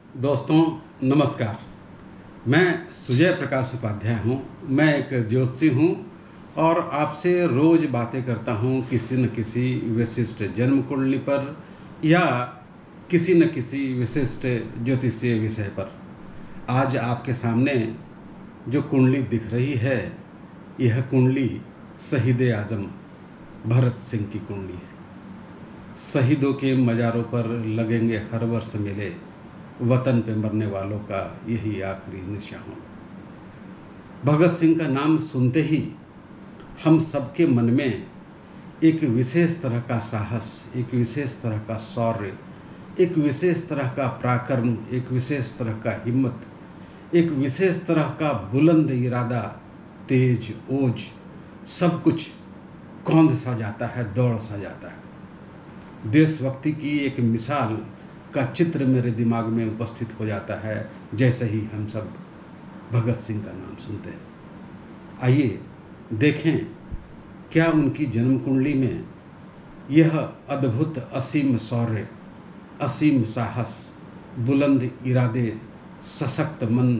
दोस्तों नमस्कार। मैं सुजय प्रकाश उपाध्याय हूँ। मैं एक ज्योतिषी हूँ और आपसे रोज़ बातें करता हूँ किसी न किसी विशिष्ट जन्म कुंडली पर या किसी न किसी विशिष्ट ज्योतिषीय विषय पर। आज आपके सामने जो कुंडली दिख रही है, यह कुंडली शहीद आजम भगत सिंह की कुंडली है। शहीदों के मज़ारों पर लगेंगे हर वर्ष मेले, वतन पे मरने वालों का यही आखिरी निशान होगा। भगत सिंह का नाम सुनते ही हम सबके मन में एक विशेष तरह का साहस, एक विशेष तरह का शौर्य, एक विशेष तरह का पराक्रम, एक विशेष तरह का हिम्मत, एक विशेष तरह का बुलंद इरादा, तेज ओज, सब कुछ कौंध सा जाता है, दौड़ सा जाता है। देशभक्ति की एक मिसाल का चित्र मेरे दिमाग में उपस्थित हो जाता है जैसे ही हम सब भगत सिंह का नाम सुनते हैं। आइए देखें क्या उनकी जन्म कुंडली में यह अद्भुत असीम शौर्य, असीम साहस, बुलंद इरादे, सशक्त मन,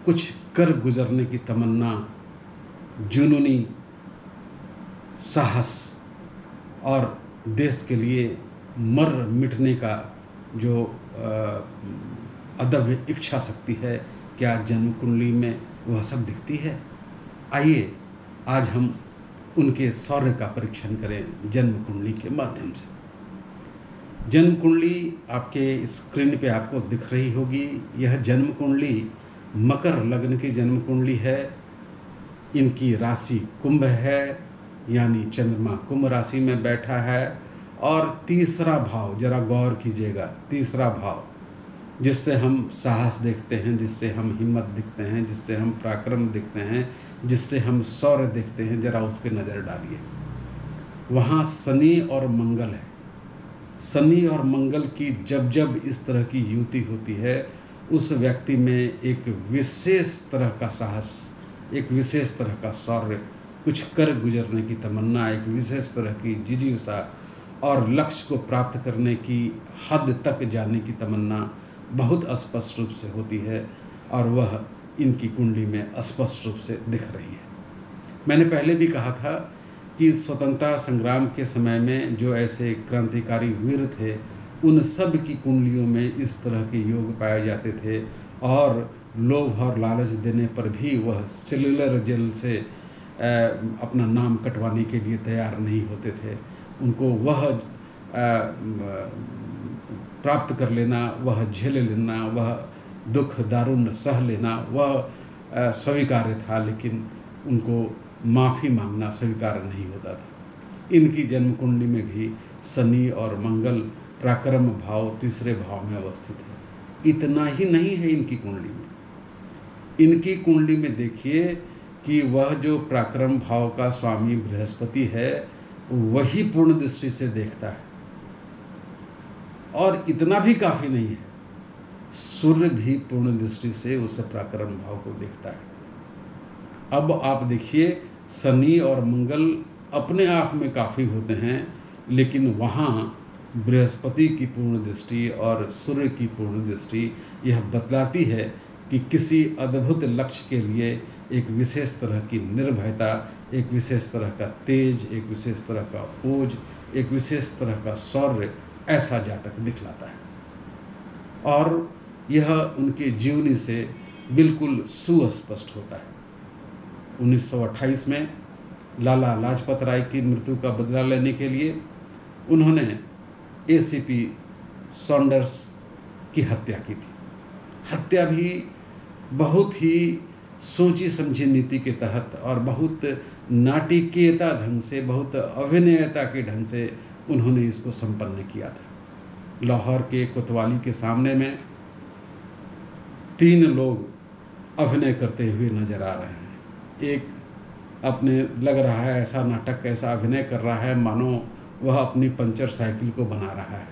कुछ कर गुजरने की तमन्ना, जुनूनी साहस और देश के लिए मर मिटने का जो अदम्य इच्छा शक्ति है, क्या जन्म कुंडली में वह सब दिखती है? आइए आज हम उनके शौर्य का परीक्षण करें जन्म कुंडली के माध्यम से। जन्म कुंडली आपके स्क्रीन पे आपको दिख रही होगी। यह जन्म कुंडली मकर लग्न की जन्म कुंडली है। इनकी राशि कुंभ है, यानी चंद्रमा कुंभ राशि में बैठा है। और तीसरा भाव, जरा गौर कीजिएगा, तीसरा भाव जिससे हम साहस देखते हैं, जिससे हम हिम्मत दिखते हैं, जिससे हम पराक्रम दिखते हैं, जिससे हम शौर्य देखते हैं, जरा उस पर नज़र डालिए। वहाँ शनि और मंगल है। शनि और मंगल की जब जब इस तरह की युति होती है, उस व्यक्ति में एक विशेष तरह का साहस, एक विशेष तरह का शौर्य, कुछ कर गुजरने की तमन्ना, एक विशेष तरह की जिजीविषा और लक्ष्य को प्राप्त करने की हद तक जाने की तमन्ना बहुत स्पष्ट रूप से होती है और वह इनकी कुंडली में स्पष्ट रूप से दिख रही है। मैंने पहले भी कहा था कि स्वतंत्रता संग्राम के समय में जो ऐसे क्रांतिकारी वीर थे, उन सब की कुंडलियों में इस तरह के योग पाए जाते थे और लोभ और लालच देने पर भी वह सेलुलर जेल से अपना नाम कटवाने के लिए तैयार नहीं होते थे। उनको वह प्राप्त कर लेना, वह झेल लेना, वह दुख दारुण सह लेना, वह स्वीकार्य था, लेकिन उनको माफ़ी मांगना स्वीकार नहीं होता था। इनकी जन्म कुंडली में भी शनि और मंगल पराक्रम भाव तीसरे भाव में अवस्थित है। इतना ही नहीं है इनकी कुंडली में, इनकी कुंडली में देखिए कि वह जो पराक्रम भाव का स्वामी बृहस्पति है, वही पूर्ण दृष्टि से देखता है। और इतना भी काफ़ी नहीं है, सूर्य भी पूर्ण दृष्टि से उस पराक्रम भाव को देखता है। अब आप देखिए, शनि और मंगल अपने आप में काफ़ी होते हैं, लेकिन वहाँ बृहस्पति की पूर्ण दृष्टि और सूर्य की पूर्ण दृष्टि यह बतलाती है कि किसी अद्भुत लक्ष्य के लिए एक विशेष तरह की निर्भयता, एक विशेष तरह का तेज, एक विशेष तरह का ओज, एक विशेष तरह का शौर्य ऐसा जातक दिखलाता है और यह उनके जीवनी से बिल्कुल सुस्पष्ट होता है। 1928 में लाला लाजपत राय की मृत्यु का बदला लेने के लिए उन्होंने एसीपी सॉन्डर्स की हत्या की थी। हत्या भी बहुत ही सोची समझी नीति के तहत और बहुत नाटकीयता ढंग से, बहुत अभिनयता के ढंग से उन्होंने इसको संपन्न किया था। लाहौर के कोतवाली के सामने में 3 लोग अभिनय करते हुए नजर आ रहे हैं। एक अपने लग रहा है ऐसा नाटक, ऐसा अभिनय कर रहा है मानो वह अपनी पंचर साइकिल को बना रहा है।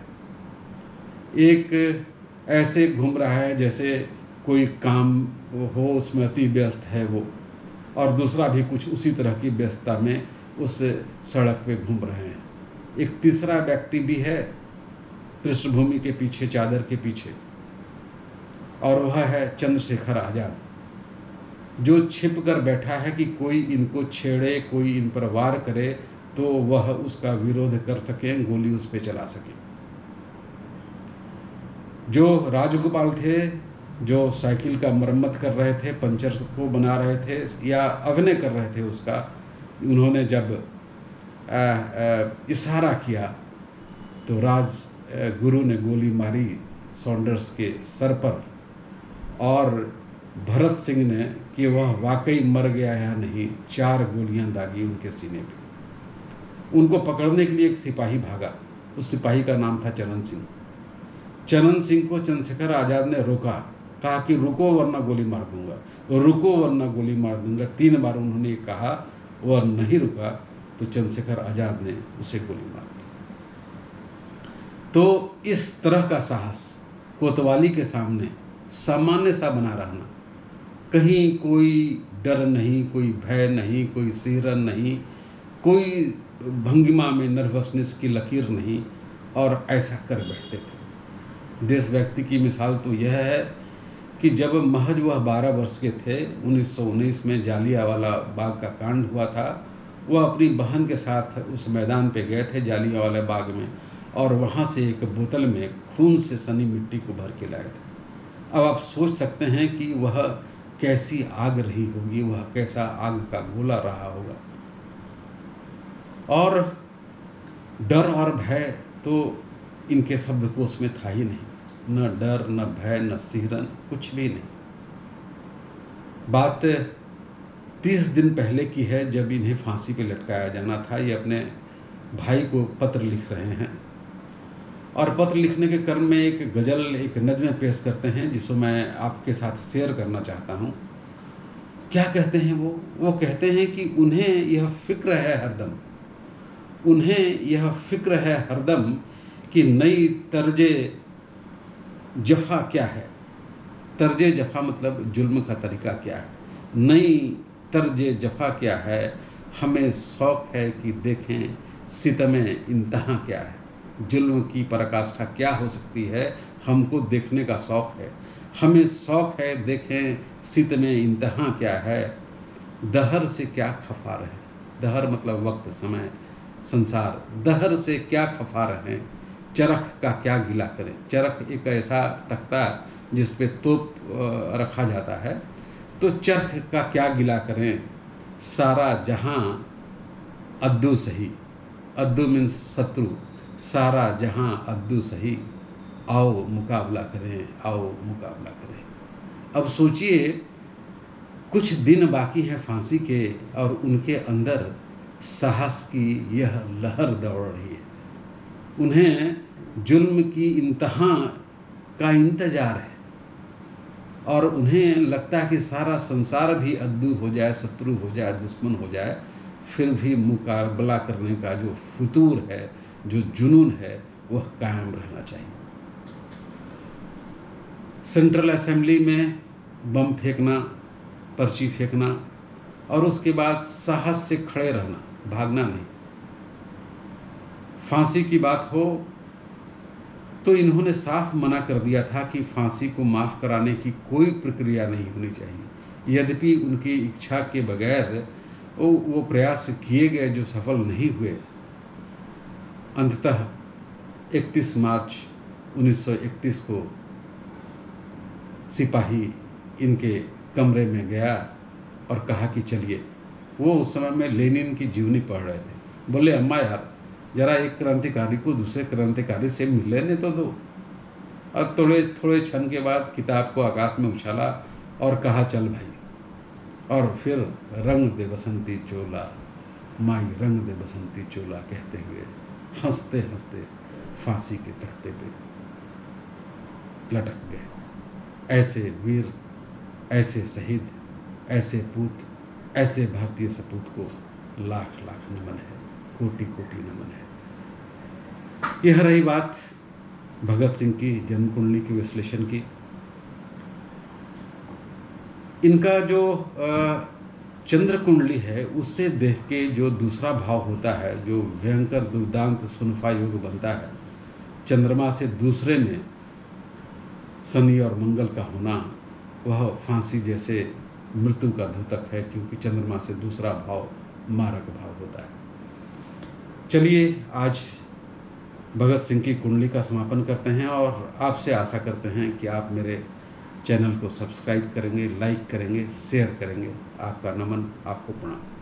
एक ऐसे घूम रहा है जैसे कोई काम हो, उसमें अति व्यस्त है वो, और दूसरा भी कुछ उसी तरह की व्यस्तता में उस सड़क पे घूम रहे हैं। एक तीसरा व्यक्ति भी है पृष्ठभूमि के पीछे, चादर के पीछे। और वह है चंद्रशेखर आज़ाद, जो छिप कर बैठा है कि कोई इनको छेड़े, कोई इन पर वार करे तो वह उसका विरोध कर सकें, गोली उस पर चला सकें। जो राजगोपाल थे, जो साइकिल का मरम्मत कर रहे थे, पंचर को बना रहे थे या अभिनय कर रहे थे उसका, उन्होंने जब इशारा किया तो गुरु ने गोली मारी सॉन्डर्स के सर पर, और भरत सिंह ने कि वह वाकई मर गया या नहीं, 4 गोलियां दागी उनके सीने पे। उनको पकड़ने के लिए एक सिपाही भागा, उस सिपाही का नाम था चरण सिंह। चरण सिंह को चंद्रशेखर आज़ाद ने रोका, कहा कि रुको वरना गोली मार दूंगा, रुको वरना गोली मार दूंगा। 3 बार उन्होंने कहा, वह नहीं रुका तो चंद्रशेखर आज़ाद ने उसे गोली मार दी। तो इस तरह का साहस, कोतवाली के सामने सामान्य सा बना रहना, कहीं कोई डर नहीं, कोई भय नहीं, कोई सिहरन नहीं, कोई भंगिमा में नर्वसनेस की लकीर नहीं, और ऐसा कर बैठते थे। देशभक्ति की मिसाल तो यह है कि जब महज वह 12 वर्ष के थे, 1919 में जालियांवाला बाग का कांड हुआ था, वह अपनी बहन के साथ उस मैदान पे गए थे जालियांवाला बाग में, और वहाँ से एक बोतल में खून से सनी मिट्टी को भर के लाए थे। अब आप सोच सकते हैं कि वह कैसी आग रही होगी, वह कैसा आग का गोला रहा होगा। और डर और भय तो इनके शब्दकोश में था ही नहीं, न डर, न भय, न सिहरन, कुछ भी नहीं। बात 30 दिन पहले की है, जब इन्हें फांसी पे लटकाया जाना था। ये अपने भाई को पत्र लिख रहे हैं, और पत्र लिखने के क्रम में एक गज़ल, एक नज़्म पेश करते हैं, जिसको मैं आपके साथ शेयर करना चाहता हूँ। क्या कहते हैं वो कहते हैं कि उन्हें यह फ़िक्र है हरदम, उन्हें यह फ़िक्र है हरदम कि नई तर्जे जफ़ा क्या है। तर्जे जफ़ा मतलब जुल्म का तरीका क्या है, नई तर्जे जफ़ा क्या है। हमें शौक़ है कि देखें सितमे इंतहा क्या है। जुल्म की पराकाष्ठा क्या हो सकती है, हमको देखने का शौक़ है। हमें शौक़ है देखें सितमे इंतहा क्या है। दहर से क्या खफा रहे, दहर मतलब वक्त, समय, संसार। दहर से क्या खफा रहें, चरख का क्या गिला करें। चरख एक ऐसा तख्ता जिस पे तोप रखा जाता है, तो चरख का क्या गिला करें। सारा जहां अद्दू सही, अद्दू मीन्स शत्रु, सारा जहां अद्दू सही। आओ मुकाबला करें, आओ मुकाबला करें। अब सोचिए, कुछ दिन बाकी हैं फांसी के, और उनके अंदर साहस की यह लहर दौड़ रही है। उन्हें जुल्म की इंतहा का इंतजार है, और उन्हें लगता है कि सारा संसार भी अद्दू हो जाए, शत्रु हो जाए, दुश्मन हो जाए, फिर भी मुकाबला करने का जो फुतूर है, जो जुनून है, वह कायम रहना चाहिए। सेंट्रल असेंबली में बम फेंकना, पर्ची फेंकना, और उसके बाद साहस से खड़े रहना, भागना नहीं। फांसी की बात हो तो इन्होंने साफ मना कर दिया था कि फांसी को माफ़ कराने की कोई प्रक्रिया नहीं होनी चाहिए। यद्यपि उनकी इच्छा के बगैर वो प्रयास किए गए जो सफल नहीं हुए। अंततः 31 मार्च 1931 को सिपाही इनके कमरे में गया और कहा कि चलिए। वो उस समय में लेनिन की जीवनी पढ़ रहे थे। बोले, अम्मा यार, जरा एक क्रांतिकारी को दूसरे क्रांतिकारी से मिलने तो दो। और थोड़े क्षण के बाद किताब को आकाश में उछाला और कहा, चल भाई। और फिर रंग दे बसंती चोला, माई रंग दे बसंती चोला कहते हुए हंसते हंसते फांसी के तख्ते पे लटक गए। ऐसे वीर, ऐसे शहीद, ऐसे पूत, ऐसे भारतीय सपूत को लाख लाख नमन है, कोटि कोटि नमन है। यह रही बात भगत सिंह की जन्म कुंडली के विश्लेषण की। इनका जो चंद्र कुंडली है, उससे देख के जो दूसरा भाव होता है, जो भयंकर दुर्दांत सुनफा योग बनता है, चंद्रमा से दूसरे में शनि और मंगल का होना वह फांसी जैसे मृत्यु का द्योतक है, क्योंकि चंद्रमा से दूसरा भाव मारक भाव होता है। चलिए आज भगत सिंह की कुंडली का समापन करते हैं और आपसे आशा करते हैं कि आप मेरे चैनल को सब्सक्राइब करेंगे, लाइक करेंगे, शेयर करेंगे। आपका नमन, आपको प्रणाम।